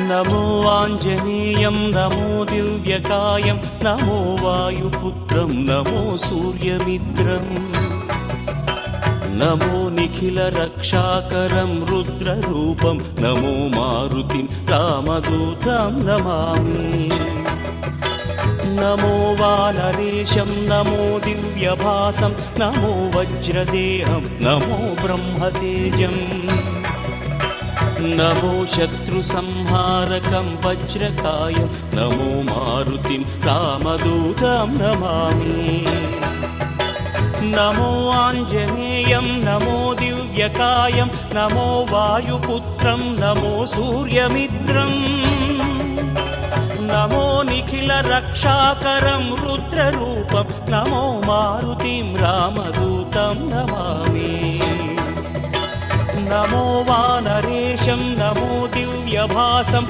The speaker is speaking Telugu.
నమో ఆంజనేయం నమో దివ్యకాయం నమో వాయుపుత్రం నమో సూర్యమిత్రం నమో నిఖిల రక్షాకరం రుద్రరూపం నమో మారుతిం రామదూతం నమామి నమో వానరేశం నమో దివ్యభాసం నమో వజ్రదేహం నమో బ్రహ్మతేజం నమో శత్రు సంహారకం వజ్రకాయం నమో మారుతిం రామదూతం నమామి నమో ఆంజనేయం నమో దివ్యకాయం నమో వాయుపుత్రం నమో సూర్యమిత్రం నమో నిఖిల రక్షాకరం రుద్రరూపం నమో మారుతిం రామదూతం నమామి నమో వానరేశం నమో దివ్యభాసం